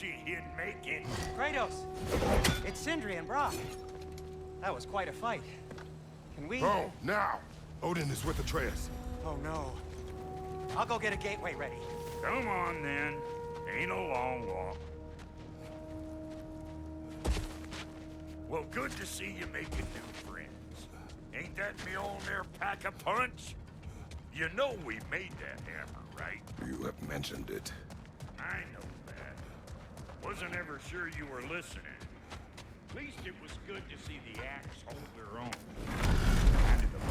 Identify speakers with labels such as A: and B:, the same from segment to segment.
A: you didn't make it.
B: Kratos! It's Sindri and Brock. That was quite a fight. Can we...
C: Oh, now! Odin is with Atreus.
B: Oh, no. I'll go get a gateway ready.
A: Come on, then. Ain't a long walk. Well, good to see you making new friends. Ain't that Mjolnir pack a punch? You know we made that hammer, right?
C: You have mentioned it.
A: I know that. Wasn't ever sure you were listening. At least it was good to see the axe hold their own. Handed them.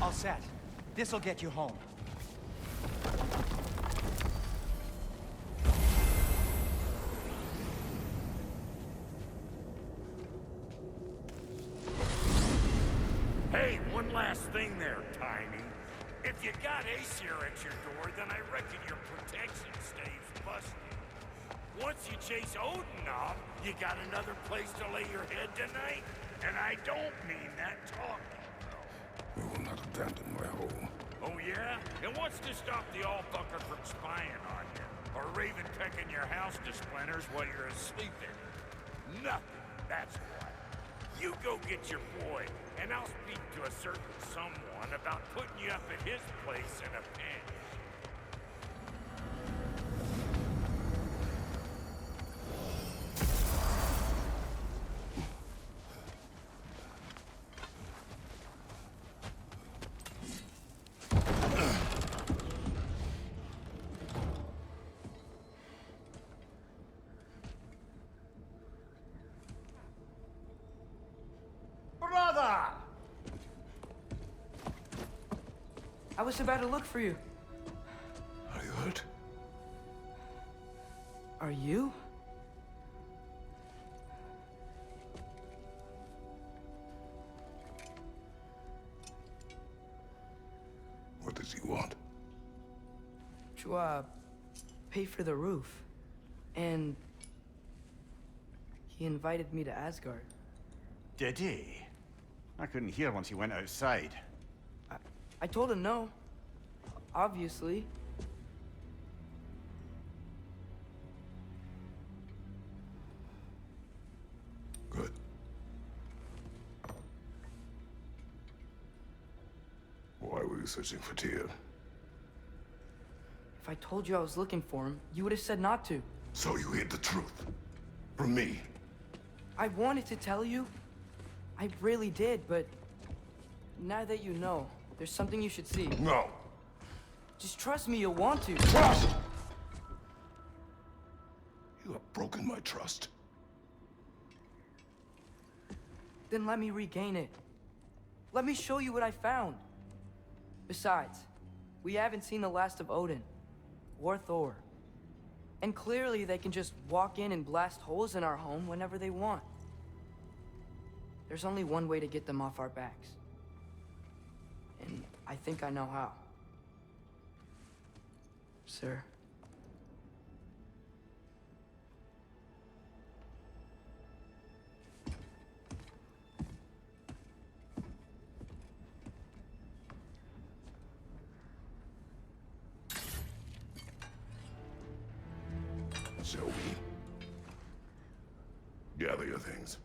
B: All set. This'll get you home.
A: Hey, one last thing there, Tiny. If you got Aesir at your door, then I reckon your protection stays busted. Once you chase Odin off, you got another place to lay your head tonight? And I don't mean that talking, bro.
C: We will not abandon my home.
A: Oh yeah? And what's to stop the all-bucker from spying on you? Or Raven pecking your house to splinters while you're asleep in it? Nothing, that's why. You go get your boy, and I'll speak to a certain someone about putting you up at his place in a pinch.
B: Brother!
D: I was about to look for you.
C: Are you hurt?
D: Are you?
C: What does he want?
D: To, pay for the roof. And... he invited me to Asgard.
E: Did he? I couldn't hear once he went outside.
D: I told him no. Obviously.
C: Good. Why were you searching for Tyr?
D: If I told you I was looking for him, you would have said not to.
C: So you hid the truth. From me.
D: I wanted to tell you. I really did, but... now that you know, there's something you should see.
C: No.
D: Just trust me, you'll want to.
C: Trust! You have broken my trust.
D: Then let me regain it. Let me show you what I found. Besides, we haven't seen the last of Odin. Or Thor. And clearly they can just walk in and blast holes in our home whenever they want. There's only one way to get them off our backs. And I think I know how. Sir.
C: Shall we? Gather your things.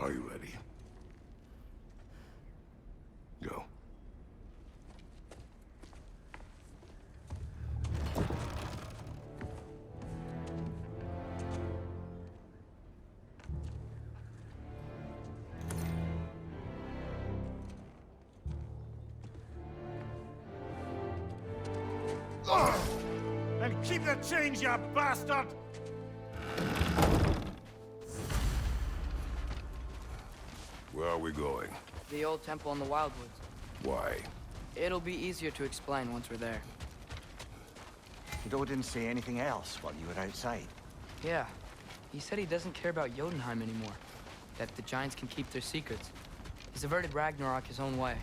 C: Are you ready? Go.
E: And keep the change, you bastard!
C: Where are we going?
D: The old temple in the Wildwoods.
C: Why?
D: It'll be easier to explain once we're there.
E: Did Odin say anything else while you were outside?
D: Yeah. He said he doesn't care about Jotunheim anymore. That the Giants can keep their secrets. He's averted Ragnarok his own way.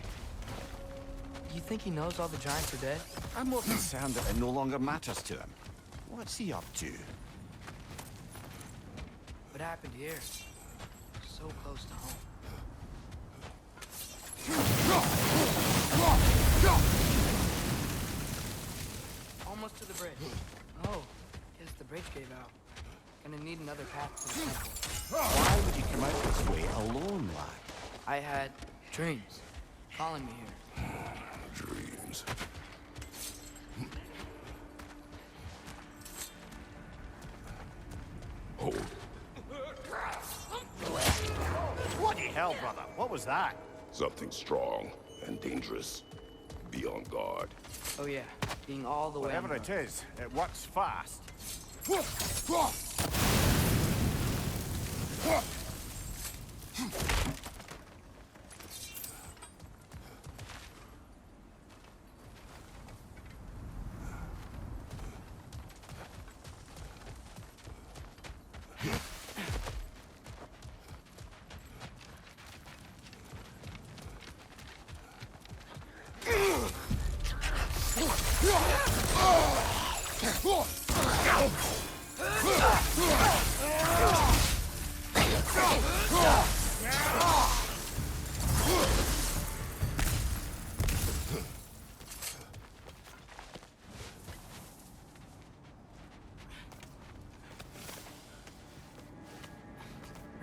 D: You think he knows all the Giants are dead?
E: I'm more concerned that it no longer matters to him. What's he up to?
D: What happened here? So close to home. Almost to the bridge. Oh, guess the bridge gave out. Gonna need another path to the temple.
E: Why would you come out this way alone, lad?
D: I had dreams calling me here.
C: Dreams. Oh,
E: Bloody hell, brother. What was that?
C: something strong and dangerous. Be on guard.
D: Oh yeah, being all the way.
E: Whatever
D: on
E: it
D: the-
E: is, it works fast.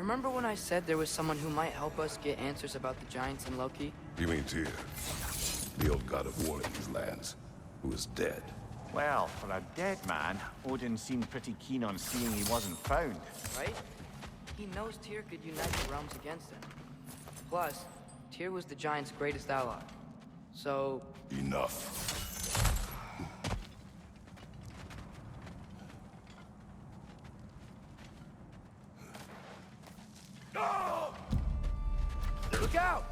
D: Remember when I said there was someone who might help us get answers about the Giants and Loki?
C: You mean Tyr? The old god of war in these lands, who is dead.
E: Well, for a dead man, Odin seemed pretty keen on seeing he wasn't found.
D: Right? He knows Tyr could unite the realms against him. Plus, Tyr was the Giants' greatest ally. So,
C: Enough.
D: look out!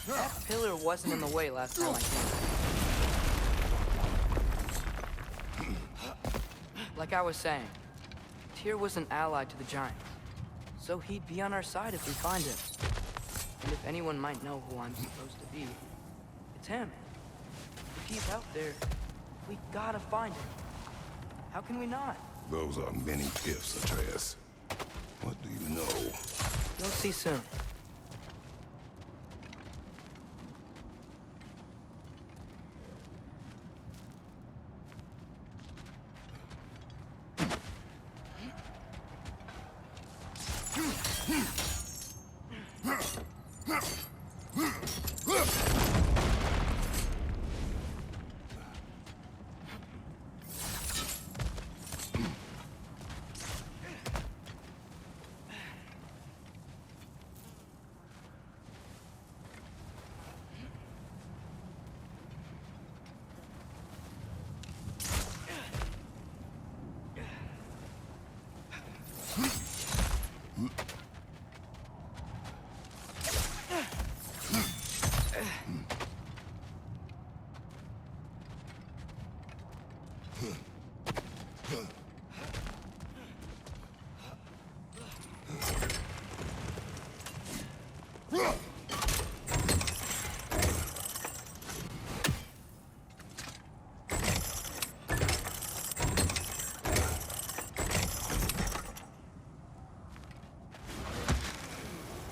D: That pillar wasn't in the way last time I came. Like I was saying, Tyr was an ally to the Giants. So he'd be on our side if we find him. And if anyone might know who I'm supposed to be, it's him. If he's out there, we gotta find him. How can we not?
C: Those are many ifs, Atreus. What do you know?
D: You'll see soon.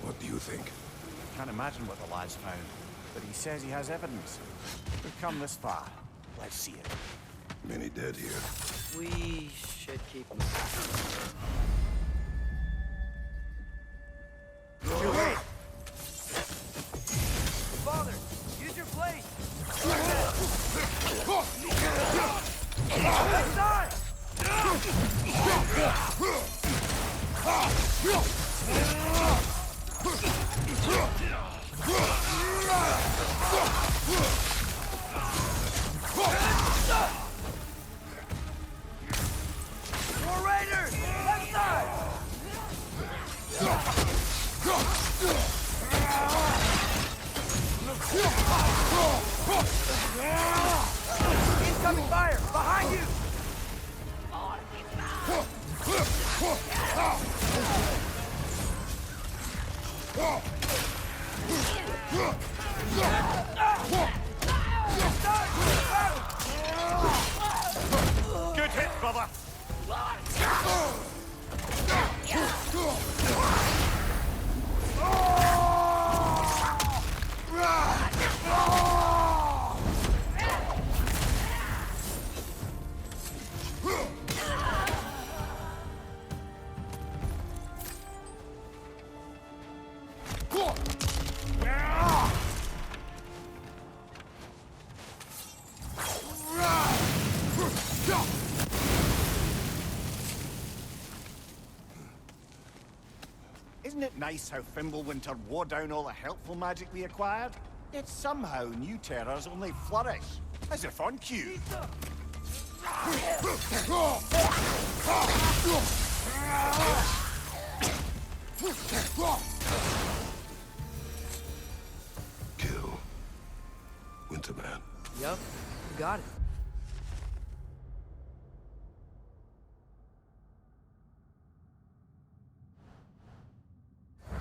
C: What do you think?
E: Can't imagine what the lad's found, but he says he has evidence. We've come this far. Let's see it.
C: Many dead here.
D: We should keep moving.
B: Too late.
D: Father, use your blade! Left side! More raiders! Left side! Incoming fire! Behind you!
E: Good hit, brother! Isn't it nice how Fimbulwinter wore down all the helpful magic we acquired? Yet somehow new terrors only flourish, as if on cue.
C: Kill. Winterman.
D: Yup, you got it.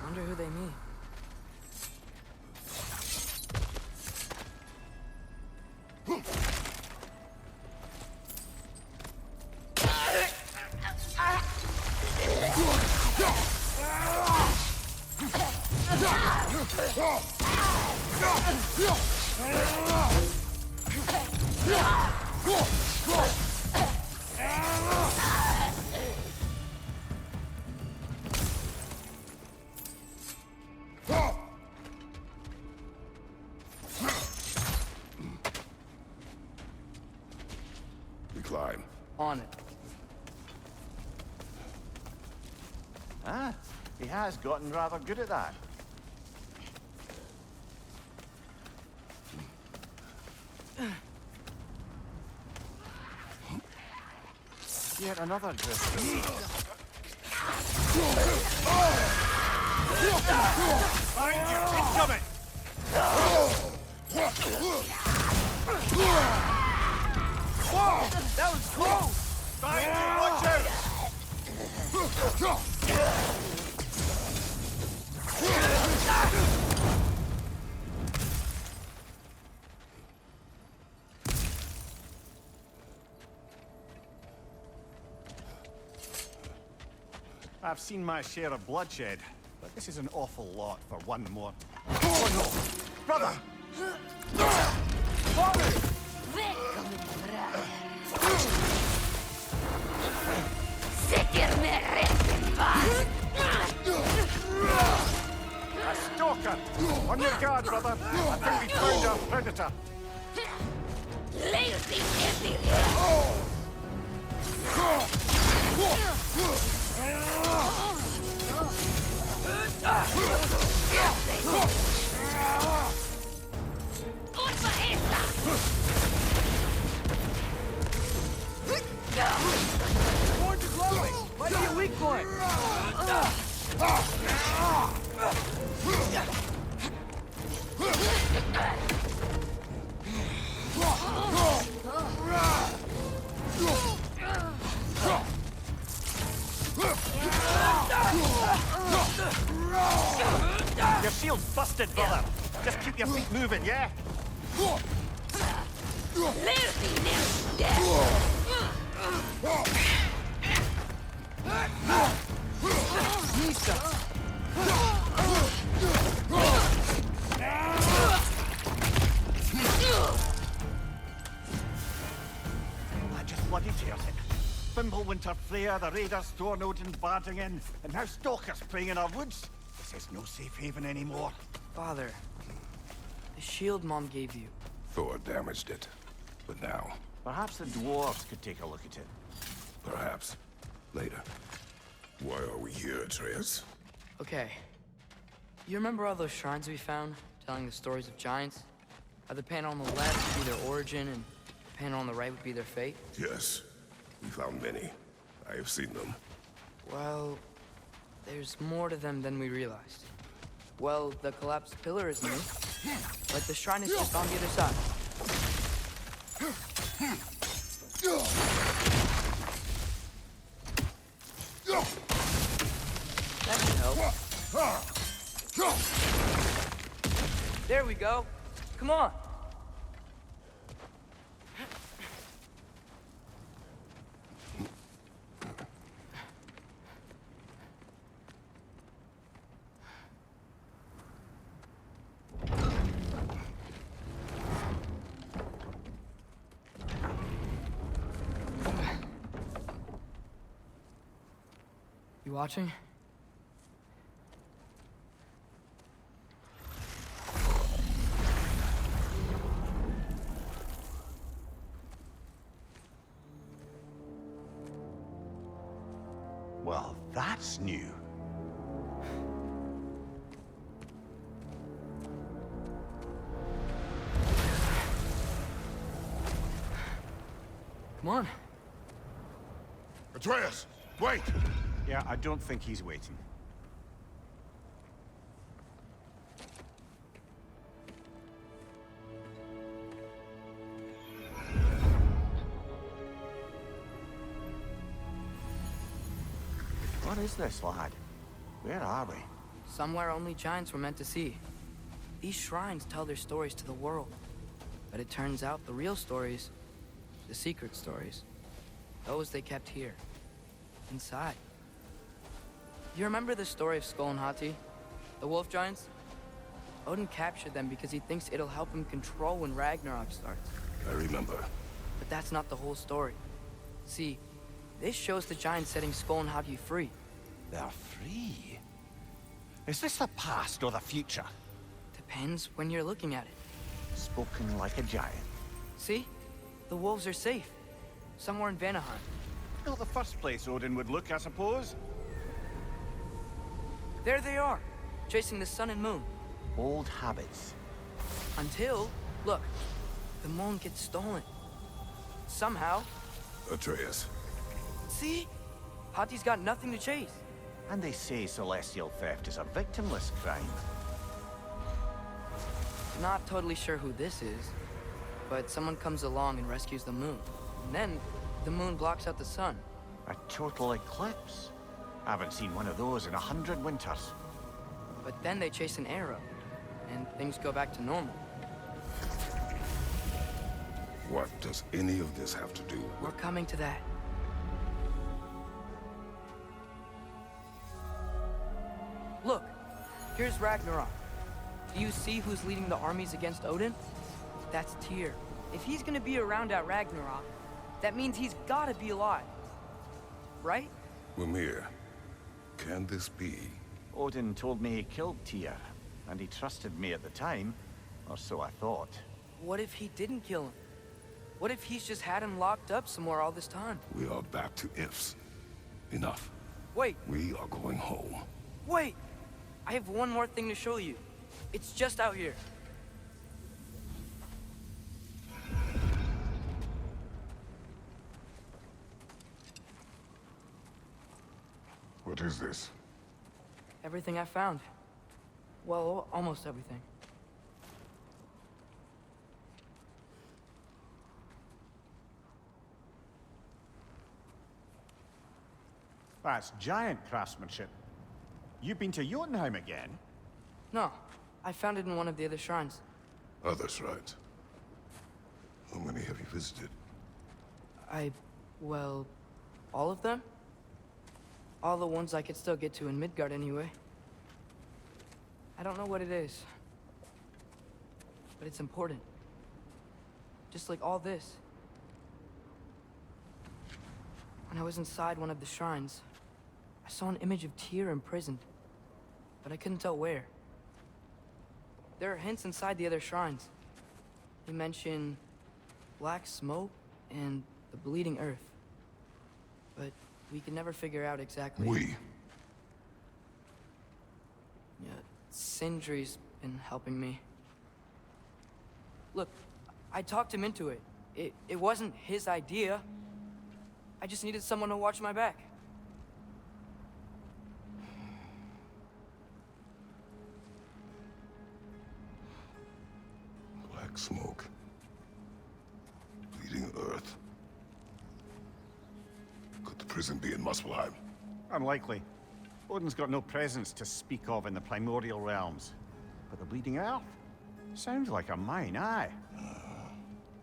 D: Wonder who they mean.
C: We climb.
D: On it.
E: Ah, he has gotten rather good at that. Yet another drift. Find you! Incoming!
D: Whoa! That was close!
E: Find you! Watch out! I've seen my share of bloodshed, but this is an awful lot for one more. Oh no! Brother!
D: Father!
E: A stalker! On your guard, brother! I think we found our predator.
D: Horns are glowing! Might be a weak point!
E: Your shield's busted, brother. Just keep your feet moving, yeah? That just bloody tears it. Fimbulwinter Freya, the raiders, Thorn Odin barging in, and now stalkers preying in our woods. This is no safe haven anymore.
D: Father, the shield Mom gave you.
C: Thor damaged it. But now,
E: Perhaps the dwarves could take a look at it.
C: perhaps, later. Why are we here, Atreus?
D: Okay. You remember all those shrines we found, telling the stories of giants? How the panel on the left would be their origin, and the panel on the right would be their fate?
C: Yes, we found many. I have seen them.
D: Well, there's more to them than we realized. Well, the collapsed pillar is new, but the shrine is just on the other side. That should help. There we go. Come on. You watching?
E: Well, that's new.
D: Come on.
C: Atreus, wait!
E: Yeah, I don't think he's waiting. What is this, lad? Where are we?
D: Somewhere only giants were meant to see. These shrines tell their stories to the world. But it turns out the real stories, the secret stories, those they kept here, inside. You remember the story of Skull and Hati? The wolf giants? Odin captured them because he thinks it'll help him control when Ragnarok starts.
C: I remember.
D: But that's not the whole story. See, this shows the giants setting Skull and Hati free.
E: They're free. Is this the past or the future?
D: Depends when you're looking at it.
E: Spoken like a giant.
D: See? The wolves are safe. Somewhere in Vanaheim.
E: Not the first place Odin would look, I suppose.
D: There they are, chasing the sun and moon.
E: Old habits.
D: Until, look, the moon gets stolen. Somehow.
C: Atreus.
D: See? Hati's got nothing to chase.
E: And they say celestial theft is a victimless crime.
D: Not totally sure who this is, but someone comes along and rescues the moon. And then, the moon blocks out the sun.
E: A total eclipse. I haven't seen one of those in 100 winters.
D: But then they chase an arrow, and things go back to normal.
C: What does any of this have to do
D: We're
C: with...
D: coming to that. Look, here's Ragnarok. Do you see who's leading the armies against Odin? That's Tyr. If he's gonna be around at Ragnarok, that means he's gotta be alive. Right?
C: Mimir, can this be?
E: Odin told me he killed Tyr, and he trusted me at the time, or so I thought.
D: What if he didn't kill him? What if he's just had him locked up somewhere all this time?
C: We are back to ifs. Enough.
D: Wait,
C: We are going home.
D: wait! I have one more thing to show you. It's just out here.
C: What is this?
D: Everything I found. Well, almost everything.
E: That's giant craftsmanship. You've been to Jotunheim again?
D: No, I found it in one of the other shrines.
C: Other shrines. How many have you visited?
D: Well, all of them? All the ones I could still get to in Midgard anyway. I don't know what it is, but it's important. Just like all this. When I was inside one of the shrines, I saw an image of Tyr imprisoned, but I couldn't tell where. There are hints inside the other shrines. They mention black smoke and the bleeding earth. But we can never figure out exactly. Yeah, Sindri's been helping me. Look, I talked him into it. It wasn't his idea. I just needed someone to watch my back.
C: Black smoke. Bleeding earth. Could the prison be in Muspelheim?
E: Unlikely. Odin's got no presence to speak of in the primordial realms. But the Bleeding Earth? Sounds like a mine, aye.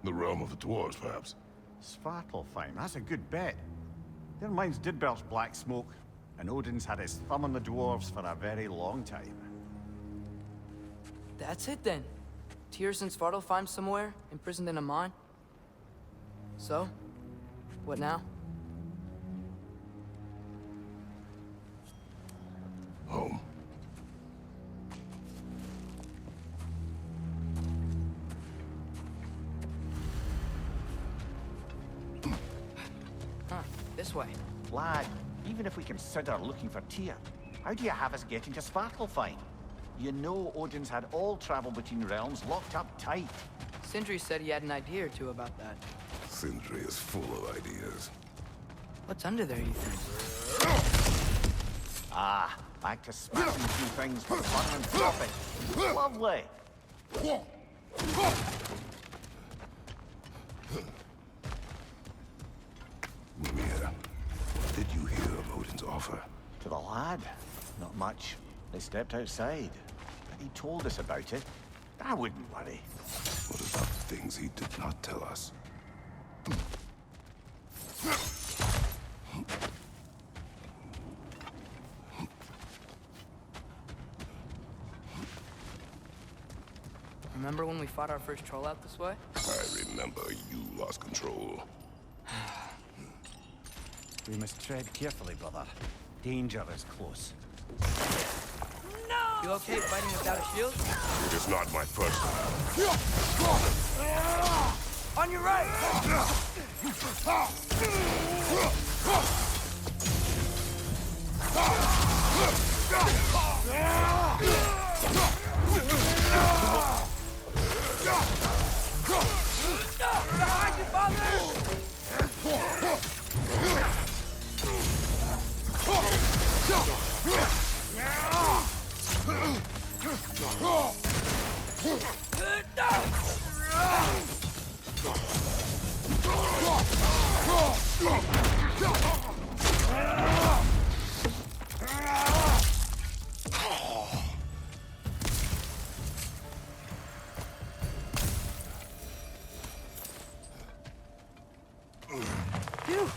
C: The realm of the dwarves, perhaps?
E: Svartalfheim, that's a good bet. Their mines did belch black smoke, and Odin's had his thumb on the dwarves for a very long time.
D: That's it then. Tyr's in Svartalfheim somewhere, imprisoned in a mine. So, what now?
C: Home.
D: Huh, this way.
E: Lad, even if we consider looking for Tyr, how do you have us getting to Svartalfheim? You know Odin's had all travel between realms locked up tight.
D: Sindri said he had an idea or two about that.
C: Sindri is full of ideas.
D: What's under there, you think?
E: Ah, back to smashing through things for fun and profit. Lovely.
C: Mimir, what did you hear of Odin's offer?
E: To the lad? Not much. They stepped outside. But he told us about it. I wouldn't worry.
C: What about the things he did not tell us?
D: Remember when we fought our first troll out this way?
C: I remember you lost control.
E: We must tread carefully, brother. Danger is close.
D: You okay fighting without a shield?
C: It is not my first time.
D: On your right! Behind you, father! Phew.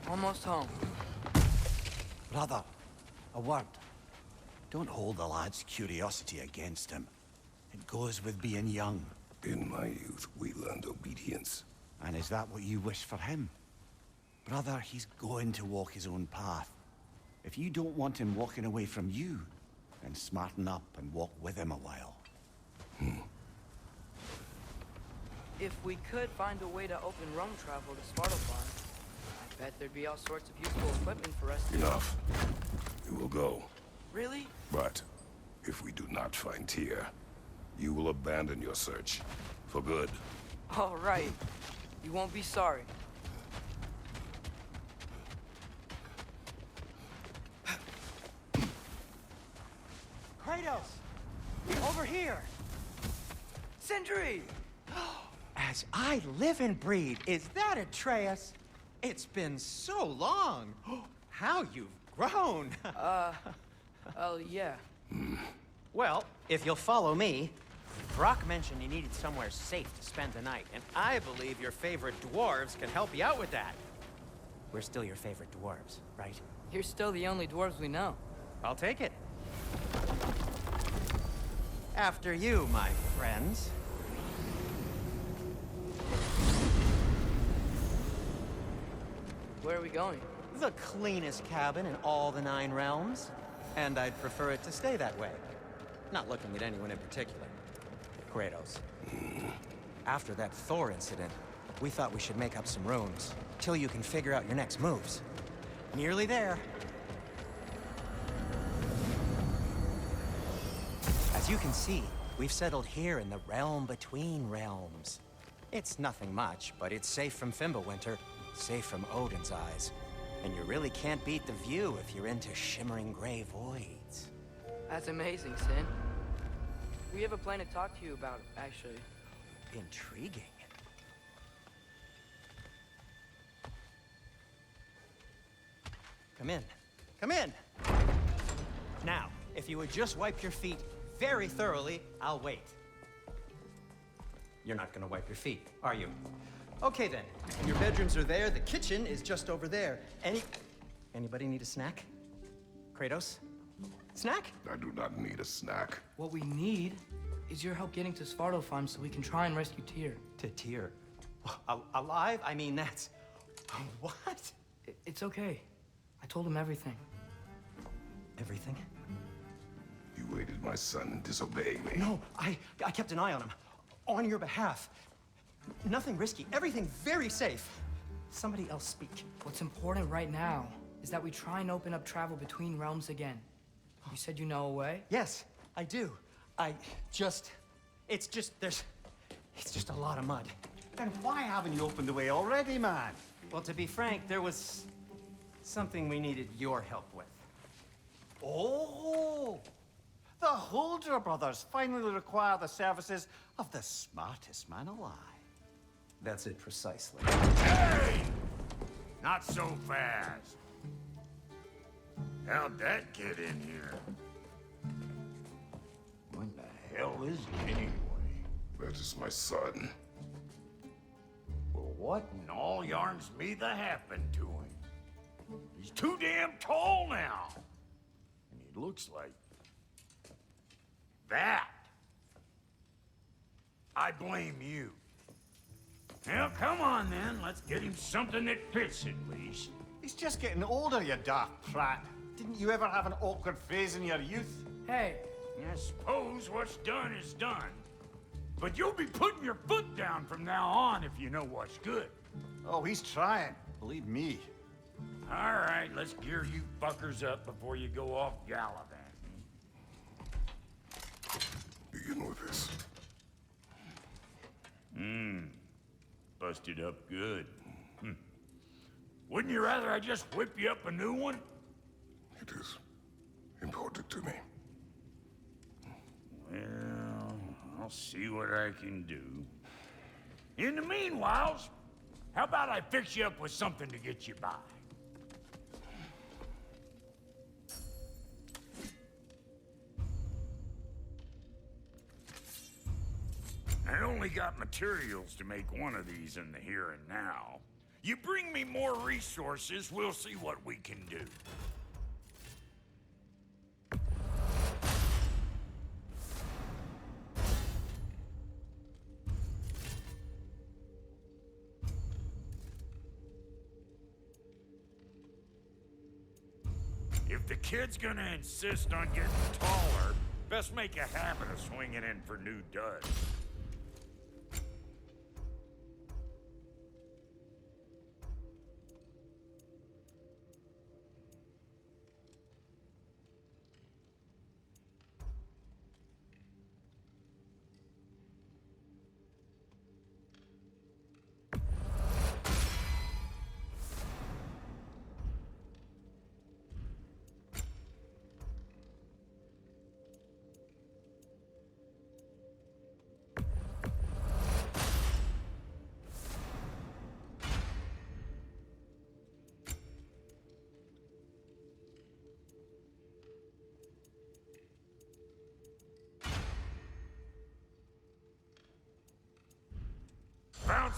D: Almost home.
E: Brother, a word. Don't hold the lad's curiosity against him. It goes with being young.
C: In my youth, we learned obedience.
E: And is that what you wish for him? Brother, he's going to walk his own path. If you don't want him walking away from you, then smarten up and walk with him a while.
D: If we could find a way to open roam travel to Svartalfheim, I bet there'd be all sorts of useful equipment for us to...
C: Enough. We will go.
D: Really?
C: But if we do not find Tyr, you will abandon your search. For good.
D: All right. You won't be sorry.
B: Kratos! Over here!
D: Sindri!
B: As I live and breathe, is that Atreus? It's been so long. How you've grown.
D: Oh, yeah.
B: Well, if you'll follow me, Brock mentioned you needed somewhere safe to spend the night, and I believe your favorite dwarves can help you out with that. We're still your favorite dwarves, right?
D: You're still the only dwarves we know.
B: I'll take it. After you, my friends.
D: Where are we going?
B: The cleanest cabin in all the 9 realms. And I'd prefer it to stay that way. Not looking at anyone in particular. Kratos. After that Thor incident, we thought we should make up some rooms, till you can figure out your next moves. Nearly there. As you can see, we've settled here in the realm between realms. It's nothing much, but it's safe from Fimbulwinter, safe from Odin's eyes. And you really can't beat the view if you're into shimmering gray voids.
D: That's amazing, Sin. We have a plan to talk to you about, actually.
B: Intriguing. Come in. Come in! Now, if you would just wipe your feet very thoroughly, I'll wait. You're not gonna wipe your feet, are you? Okay then. Your bedrooms are there, the kitchen is just over there. Anybody need a snack? Kratos? Snack?
C: I do not need a snack.
D: What we need is your help getting to Svartalfheim so we can try and rescue Tyr.
B: To Tyr. Alive? I mean, that's... What?
D: It's okay. I told him everything.
B: Everything?
C: You aided my son in disobeying me.
B: No, I kept an eye on him. On your behalf. Nothing risky. Everything very safe. Somebody else speak.
D: What's important right now is that we try and open up travel between realms again. You said you know a way?
B: Yes, I do. It's just a lot of mud.
E: Then why haven't you opened the way already, man?
B: Well, to be frank, there was something we needed your help with.
E: Oh! The Holder brothers finally require the services of the smartest man alive.
B: That's it precisely.
A: Hey! Not so fast. How'd that get in here? What the hell is he anyway?
C: That is my son.
A: Well, what in all yarns me that happened to him? He's too damn tall now. And he looks like... that. I blame you. Well, come on then. Let's get him something that fits at least.
E: He's just getting older, you daft prat. Didn't you ever have an awkward phase in your youth?
D: Hey,
A: I suppose what's done is done. But you'll be putting your foot down from now on if you know what's good.
E: Oh, he's trying. Believe me.
A: All right, let's gear you fuckers up before you go off gallivanting.
C: Begin with this.
A: Busted up good. Wouldn't you rather I just whip you up a new one?
C: It is important to me.
A: Well, I'll see what I can do. In the meanwhile, how about I fix you up with something to get you by? I only got materials to make one of these in the here and now. You bring me more resources, we'll see what we can do. If the kid's gonna insist on getting taller, best make a habit of swinging in for new duds.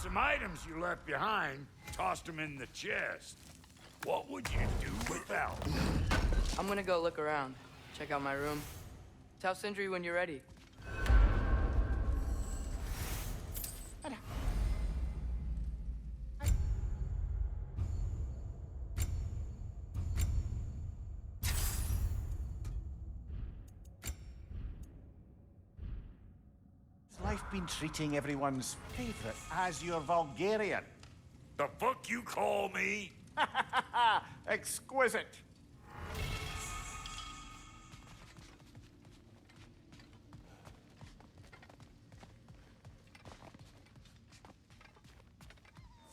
A: some items you left behind, tossed them in the chest. What would you do without them?
D: I'm gonna go look around. Check out my room. Tell Sindri when you're ready.
E: Has life been treating everyone's favorite as your Vulgarian?
A: The fuck you call me?
E: Exquisite.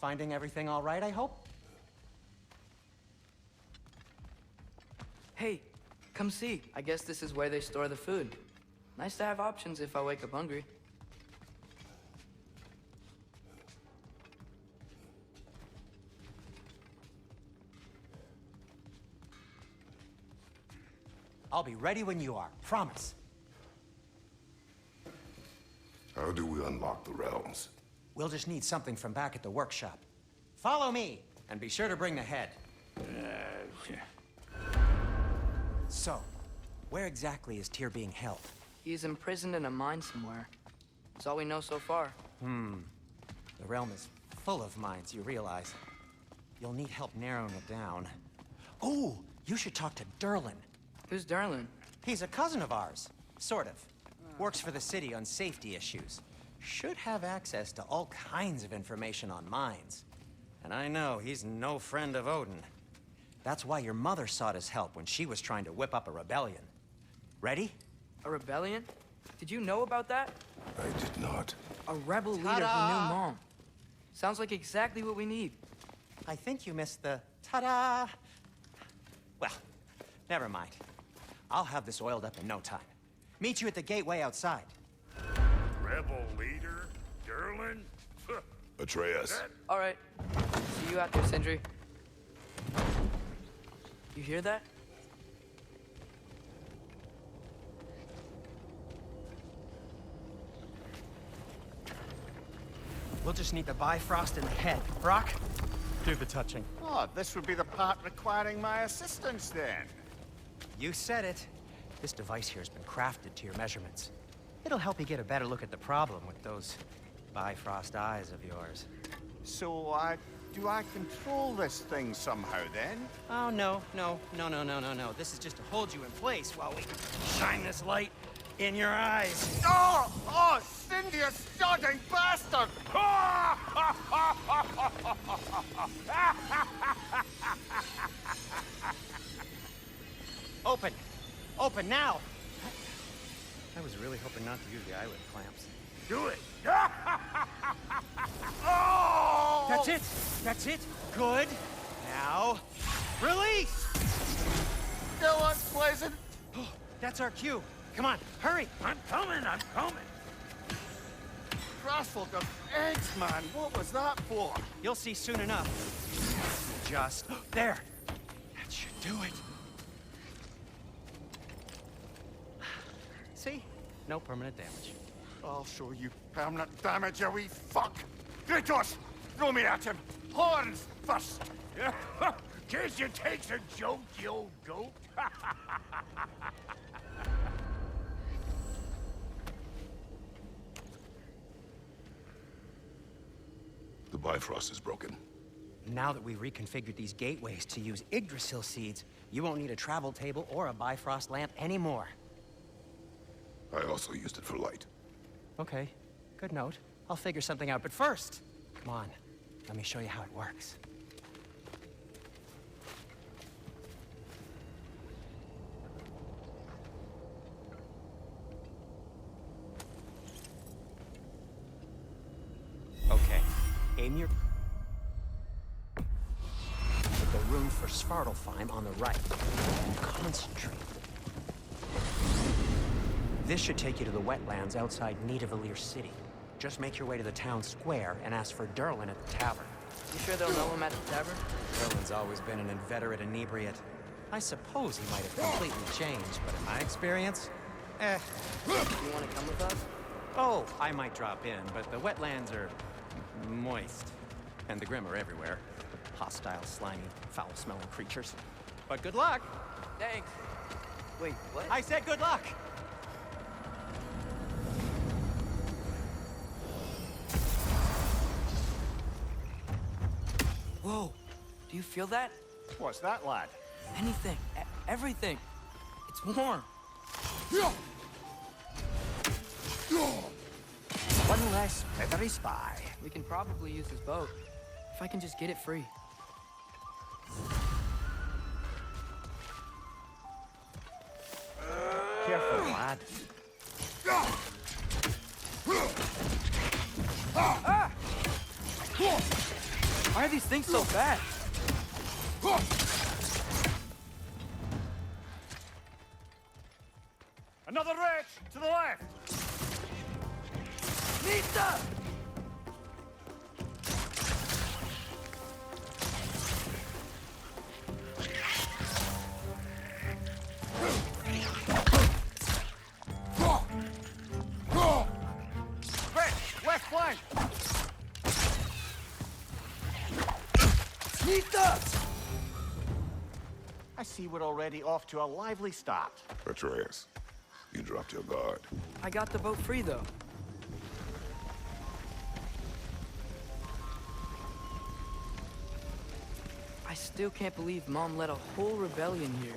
B: Finding everything all right, I hope?
D: Hey, come see. I guess this is where they store the food. Nice to have options if I wake up hungry.
B: I'll be ready when you are. Promise.
C: How do we unlock the realms?
B: We'll just need something from back at the workshop. Follow me, and be sure to bring the head. So, where exactly is Tyr being held?
D: He's imprisoned in a mine somewhere. That's all we know so far.
B: The realm is full of mines, you realize. You'll need help narrowing it down. Oh, you should talk to Durlin.
D: Who's Darlin?
B: He's a cousin of ours, sort of. Works for the city on safety issues. Should have access to all kinds of information on mines. And I know he's no friend of Odin. That's why your mother sought his help when she was trying to whip up a rebellion. Ready?
D: A rebellion? Did you know about that?
C: I did not.
D: A rebel leader who knew Mom. Sounds like exactly what we need.
B: I think you missed the ta-da. Well, never mind. I'll have this oiled up in no time. Meet you at the gateway outside.
A: Rebel leader? Durlin?
C: Atreus.
D: All right. See you out there, Sindri. You hear that?
B: We'll just need the Bifrost in the head. Brock, do the touching.
E: Oh, this would be the part requiring my assistance then.
B: You said it. This device here has been crafted to your measurements. It'll help you get a better look at the problem with those Bifrost eyes of yours.
E: So, do I control this thing somehow then?
B: Oh, no. This is just to hold you in place while we shine this light in your eyes.
E: Oh! Oh, Cindy, you sodding bastard!
B: Open! Open now! I was really hoping not to use the eyelid clamps.
A: Do it!
E: Oh!
B: That's it! That's it! Good! Now, release!
E: Go on, Blazin'!
B: That's our cue. Come on, hurry!
A: I'm coming!
E: Crossful of eggs, man. What was that for?
B: You'll see soon enough. Just there. That should do it. See? No permanent damage.
E: I'll show you permanent damage, you wee fuck! Kratos! Throw me at him! Horns first!
A: Case you takes a joke, you old goat.
C: The Bifrost is broken.
B: Now that we've reconfigured these gateways to use Yggdrasil seeds, you won't need a travel table or a Bifrost lamp anymore.
C: I also used it for light.
B: Okay, good note. I'll figure something out, but first, come on, let me show you how it works. Okay, aim your... Put the room for Svartalfheim on the right, and concentrate. This should take you to the wetlands outside Nidavellir City. Just make your way to the town square and ask for Durlin at the tavern.
D: You sure they'll know him at the tavern?
B: Durlin's always been an inveterate inebriate. I suppose he might have completely changed, but in my experience,
D: You want to come with us?
B: Oh, I might drop in, but the wetlands are moist. And the Grim are everywhere. Hostile, slimy, foul-smelling creatures. But good luck!
D: Thanks. Wait, what?
B: I said good luck!
D: Whoa. Do you feel that?
E: What's that, lad?
D: Anything. Everything. It's warm.
E: One less feathery spy.
D: We can probably use this boat. If I can just get it free.
E: Careful, lad.
D: Why are these things so fast?
E: Another wretch to the left.
D: Nita!
E: Wretch, left flank.
D: Nita!
E: I see we're already off to a lively start.
C: Atreus, you dropped your guard.
D: I got the boat free, though. I still can't believe Mom led a whole rebellion here.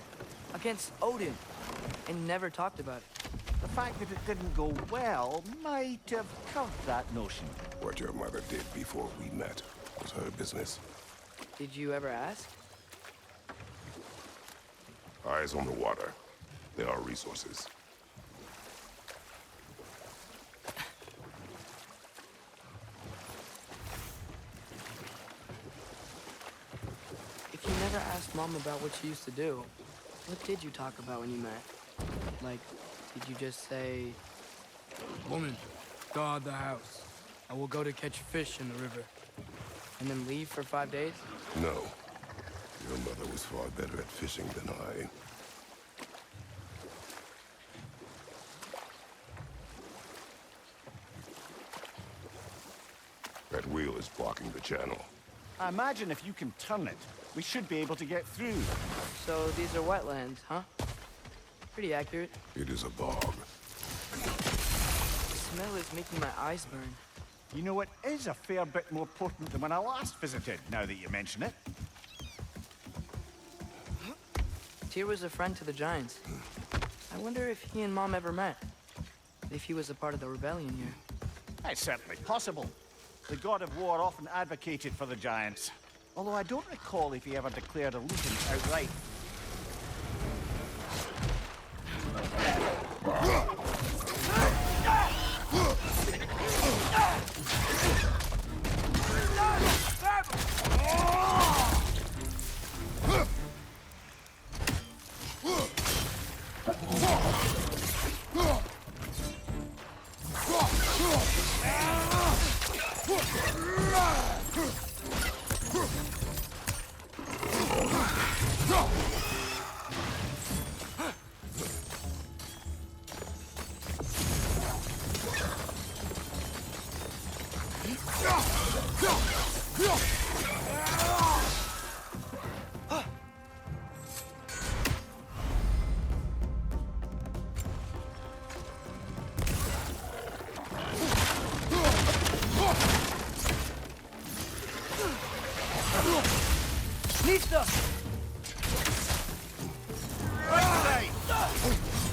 D: Against Odin. And never talked about it.
E: The fact that it didn't go well might have curved that notion.
C: What your mother did before we met was her business.
D: Did you ever ask?
C: Eyes on the water. There are resources.
D: If you never asked Mom about what she used to do, what did you talk about when you met? Like, did you just say, "Woman, guard the house. I will go to catch fish in the river," and then leave for 5 days?
C: No. Your mother was far better at fishing than I. That wheel is blocking the channel.
E: I imagine if you can turn it, we should be able to get through.
D: So these are wetlands, huh? Pretty accurate.
C: It is a bog.
D: The smell is making my eyes burn.
E: You know, it is a fair bit more potent than when I last visited, now that you mention it.
D: Tyr was a friend to the Giants. I wonder if he and Mom ever met. If he was a part of the rebellion here.
E: It's certainly possible. The god of war often advocated for the Giants. Although I don't recall if he ever declared allegiance outright.
D: Nista!
E: Right today!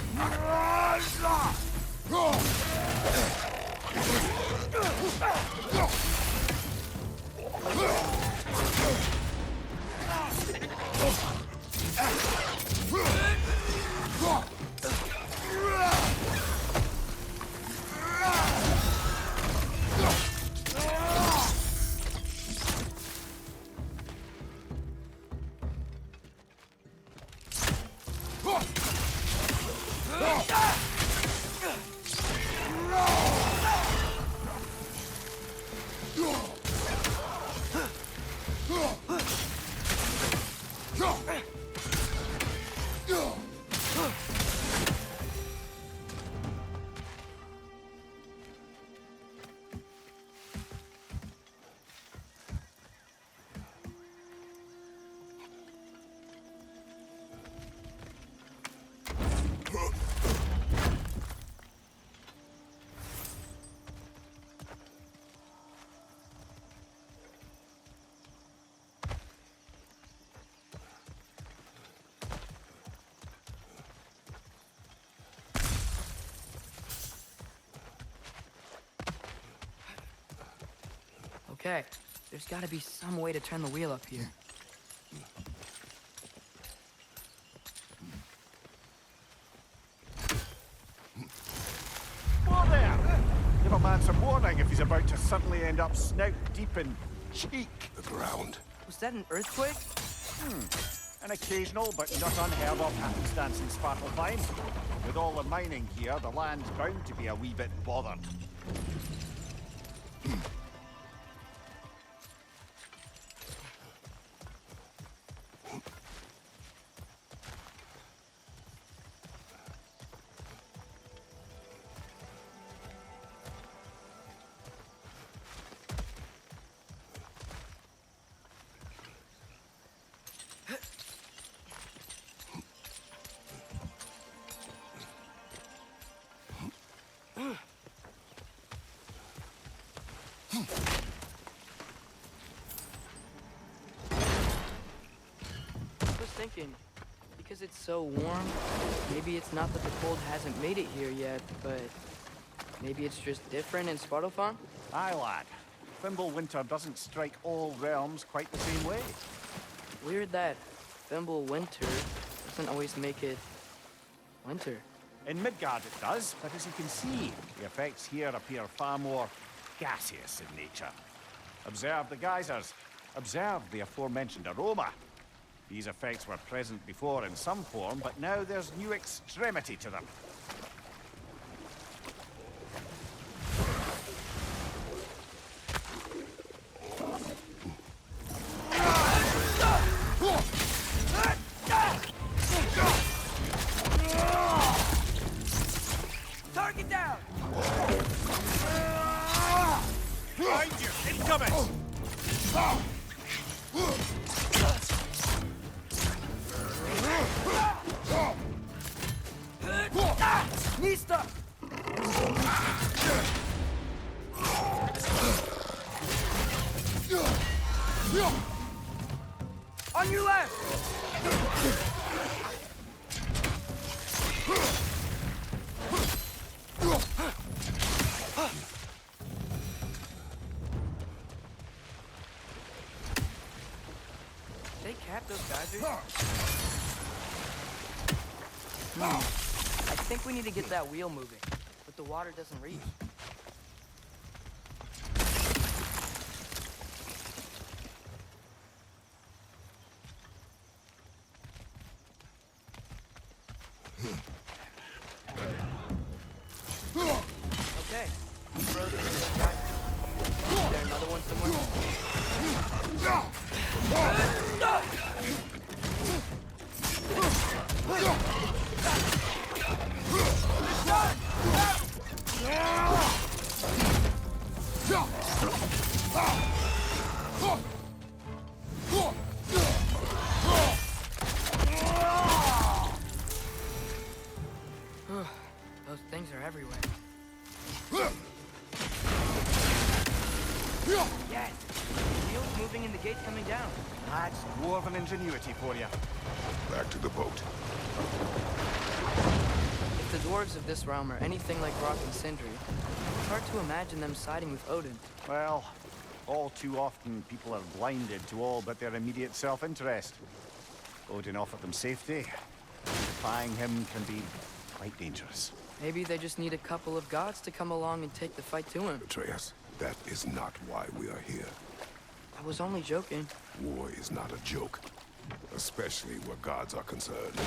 D: Okay, there's gotta be some way to turn the wheel up here.
E: Whoa there! Give a man some warning if he's about to suddenly end up snout deep in cheek.
C: The ground.
D: Was that an earthquake?
E: An occasional but not unheard of happenstance in Svartalfheim. With all the mining here, the land's bound to be a wee bit bothered.
D: I was thinking, because it's so warm, maybe it's not that the cold hasn't made it here yet, but maybe it's just different in Svartalfheim?
E: Aye, lad. Thimble winter doesn't strike all realms quite the same way.
D: Weird that Thimble winter doesn't always make it winter.
E: In Midgard it does, but as you can see, the effects here appear far more gaseous in nature. Observe the geysers. Observe the aforementioned aroma. These effects were present before in some form, but now there's new extremity to them.
D: Target down!
E: Behind you! Incoming!
D: Nista! On your left! They capped those geysers? I think we need to get that wheel moving, but the water doesn't reach. Okay, throw this to the geyser. Is there another one somewhere? Those things are everywhere. Yes! The wheel's moving and the gate's coming down.
E: That's dwarven ingenuity for you.
C: Back to the boat.
D: If the dwarves of this realm are anything like Rock and Sindri, it's hard to imagine them siding with Odin.
E: Well, all too often people are blinded to all but their immediate self-interest. Odin offered them safety. Defying him can be quite dangerous.
D: Maybe they just need a couple of gods to come along and take the fight to him.
C: Atreus, that is not why we are here.
D: I was only joking.
C: War is not a joke, especially where gods are concerned.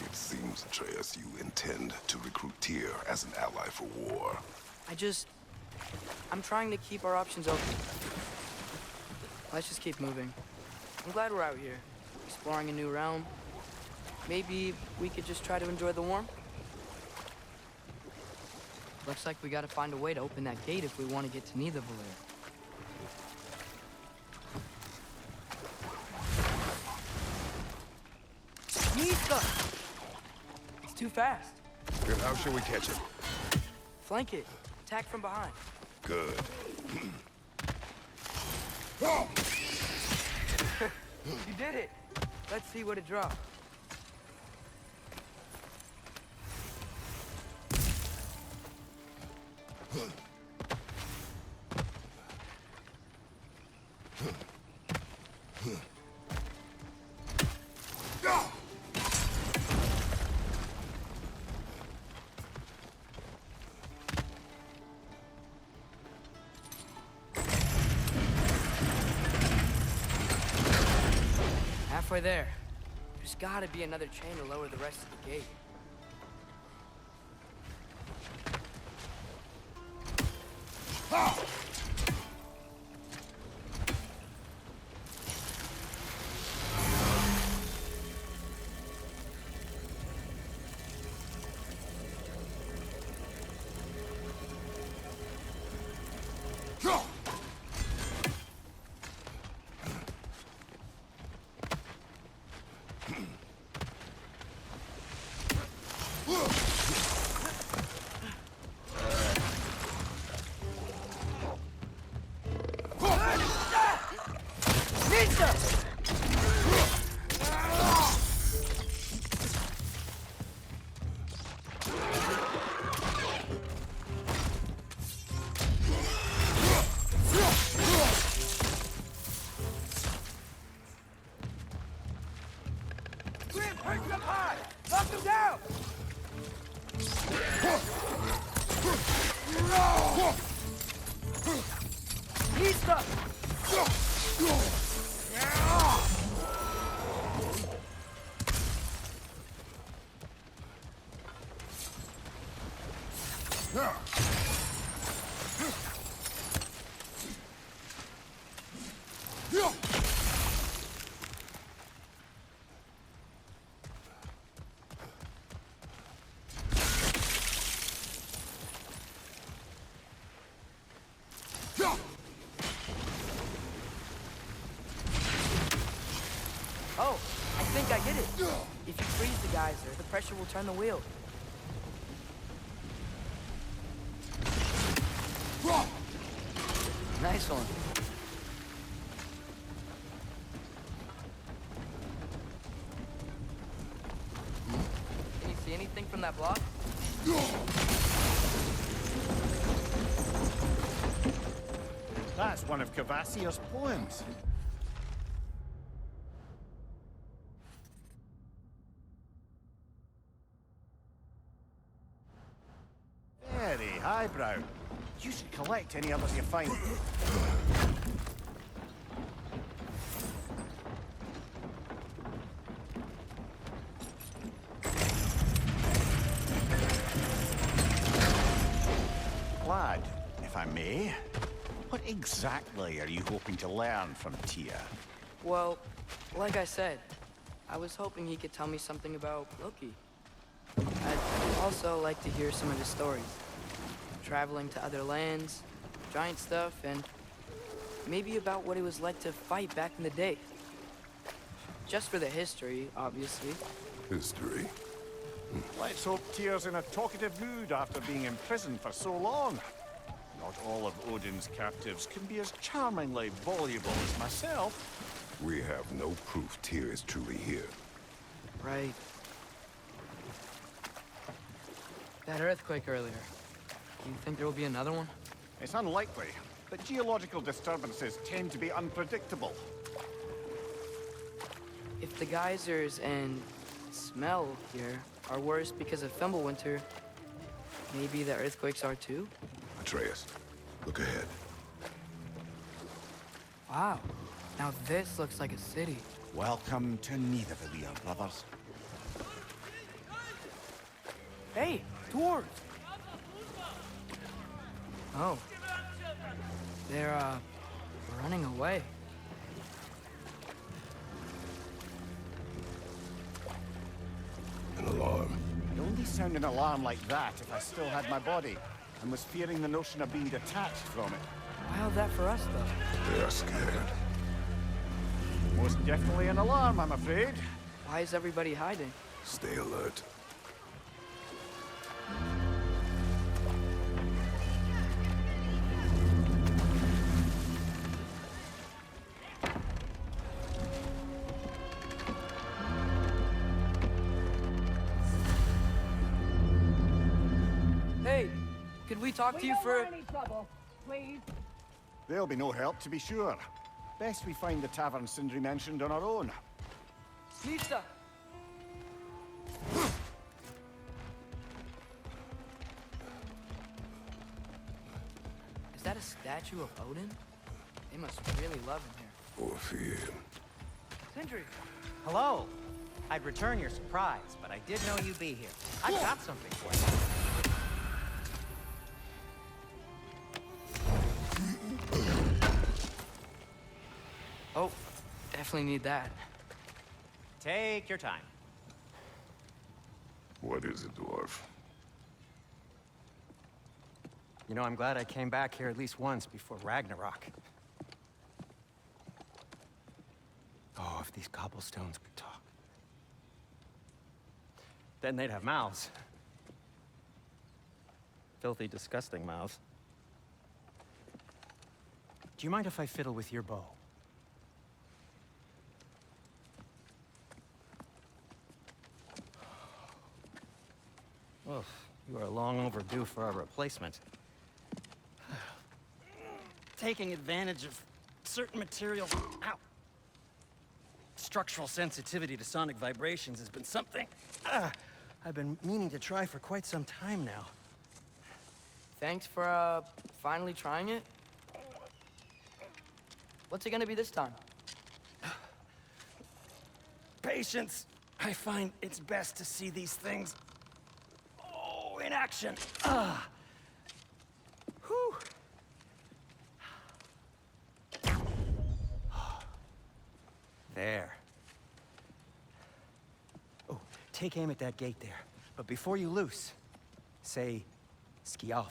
C: It seems, Atreus, you intend to recruit Tyr as an ally for war.
D: I'm trying to keep our options open. Let's just keep moving. I'm glad we're out here, exploring a new realm. Maybe we could just try to enjoy the warmth? Looks like we gotta find a way to open that gate if we want to get to Nidavellir. Nista! It's too fast.
C: Then how shall we catch it?
D: Flank it. Attack from behind.
C: Good.
D: You did it! Let's see what it dropped. Halfway there. There's gotta be another chain to lower the rest of the gate. Oh, I think I get it. If you freeze the geyser, the pressure will turn the wheel. Nice one. Can you see anything from that block?
E: That's one of Cavassier's poems. Very highbrow. You should collect any others you find. Lad, if I may, what exactly are you hoping to learn from Tia?
D: Well, like I said, I was hoping he could tell me something about Loki. I'd also like to hear some of his stories. Traveling to other lands, giant stuff, and maybe about what it was like to fight back in the day. Just for the history, obviously.
C: History.
E: Let's hope Tyr's in a talkative mood after being imprisoned for so long. Not all of Odin's captives can be as charmingly voluble as myself.
C: We have no proof Tyr is truly here.
D: Right. That earthquake earlier. Do you think there will be another one?
E: It's unlikely, but geological disturbances tend to be unpredictable.
D: If the geysers and smell here are worse because of Fimbulwinter, maybe the earthquakes are too?
C: Atreus, look ahead.
D: Wow. Now this looks like a city.
E: Welcome to Nidavellir, brothers.
D: Hey, dwarves! Oh. They're, running away.
C: An alarm.
E: I'd only sound an alarm like that if I still had my body, and was fearing the notion of being detached from it.
D: Wild that for us, though.
C: They are scared.
E: Most definitely an alarm, I'm afraid.
D: Why is everybody hiding?
C: Stay alert.
D: Could we talk to you
F: don't
D: for...
F: want any trouble, please.
E: There'll be no help, to be sure. Best we find the tavern Sindri mentioned on our own.
D: Nista! Is that a statue of Odin? They must really love him here.
C: Or fear.
D: Sindri!
B: Hello. I'd return your surprise, but I did know you'd be here. I've got something for you.
D: Oh, definitely need that.
B: Take your time.
C: What is it, dwarf?
B: You know, I'm glad I came back here at least once before Ragnarok. Oh, if these cobblestones could talk. Then they'd have mouths. Filthy, disgusting mouths. Do you mind if I fiddle with your bow? Well, you are long overdue for a replacement. Taking advantage of certain materials. Ow. Structural sensitivity to sonic vibrations has been something I've been meaning to try for quite some time now.
D: Thanks for, finally trying it. What's it gonna be this time?
B: Patience. I find it's best to see these things, in action. Whew. There. Oh, take aim at that gate there. But before you loose, say, Skialfa.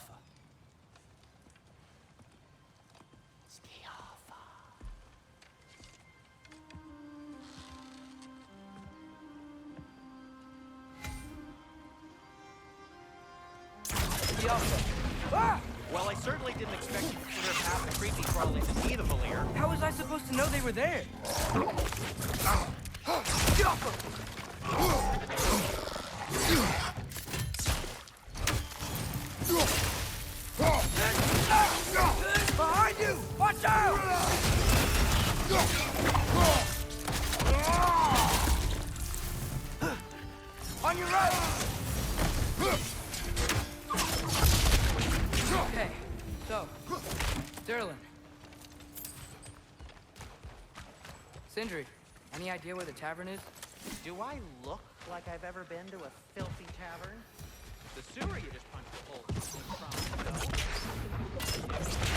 B: Skialfa.
D: Ah!
B: Well, I certainly didn't expect you to consider half the creepy crawlies to be the Valir.
D: How was I supposed to know they were there? Behind you! Watch out! On your right! Okay, so, Sterling. Sindri, any idea where the tavern is?
B: Do I look like I've ever been to a filthy tavern? The sewer you just punched a hole in the front, no?